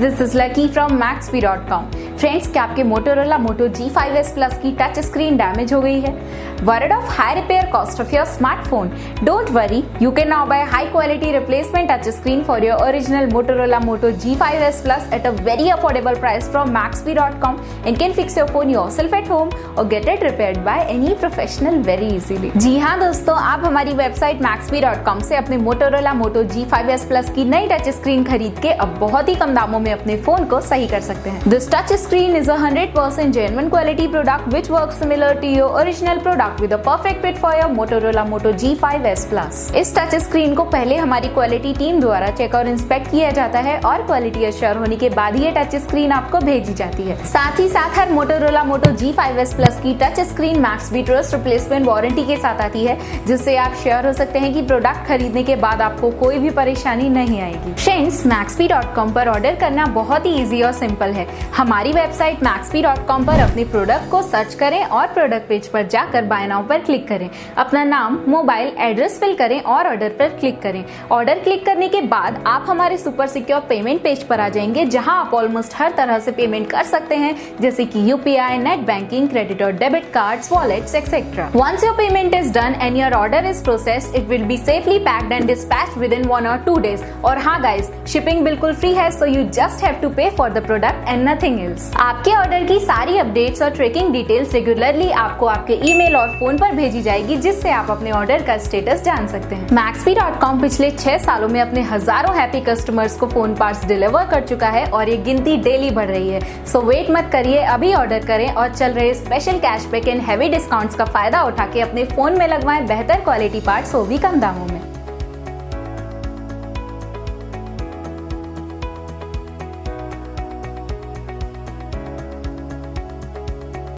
this is Lucky from Maxbhi.com. Friends, क्या आपके Motorola Moto G5S Plus की touch screen damage हो गई है? Worried of high repair cost of your smartphone? Don't worry, you can now buy high quality replacement touch screen for your original Motorola Moto G5S Plus at a very affordable price from Maxbhi.com and can fix your phone yourself at home or get it repaired by any professional very easily. जी हाँ दोस्तों, आप हमारी website Maxbhi.com से अपने Motorola Moto G5S Plus की नई touch screen खरीद के अब बहुत ही कम दामों में अपने फोन को सही कर सकते हैं। This touch screen is a 100% genuine quality product which works similar to your original product with a perfect fit for your Motorola Moto G5S Plus. इस टच स्क्रीन को पहले हमारी क्वालिटी टीम द्वारा चेक और इंस्पेक्ट किया जाता है और क्वालिटी एश्योर होने के बाद ही ये टच स्क्रीन आपको भेजी जाती है। साथ ही साथ हर Motorola Moto G5S Plus की touch screen Maxbhi trust replacement warranty के साथ आती है, जिससे आप श्योर हो सकते हैं कि प्रोडक्ट खरीदने के बाद आपको कोई भी परेशानी नहीं आएगी। फ्रेंड्स, Maxbhi.com पर ऑर्डर करना बहुत ही इजी और सिंपल है। हमारी वेबसाइट Maxbhi.com पर अपने प्रोडक्ट को सर्च करें और प्रोडक्ट पेज पर जाकर बाय नाउ पर क्लिक करें। अपना नाम, मोबाइल, एड्रेस फिल करें और ऑर्डर पर क्लिक करें। ऑर्डर क्लिक करने के बाद आप हमारे सुपर सिक्योर पेमेंट पेज पर आ जाएंगे, जहां आप ऑलमोस्ट हर तरह से पेमेंट कर सकते हैं, जैसे कि UPI, नेट बैंकिंग, क्रेडिट और debit cards, wallets etcetera. Once your payment is done and your order is processed, it will be safely packed and dispatched within 1 or 2 days. और हाँ गाइस, शिपिंग बिल्कुल free है, so you just have to pay for the product and nothing else. आपके order की सारी updates और tracking details regularly आपको आपके ईमेल और फोन पर भेजी जाएगी, जिससे आप अपने ऑर्डर का स्टेटस जान सकते हैं। Maxbhi.com पिछले 6 सालों में अपने हजारों हैप्पी कस्टमर्स को फोन पार्ट्स डिलीवर कर चुका है और ये गिनती डेली बढ़ रही है। सो वेट मत करिए, अभी ऑर्डर करें और चल रहे special cashback and heavy discounts का फायदा उठा के अपने फोन में लगवाएं बेहतर क्वालिटी पार्ट्स, वो भी कम दामों में।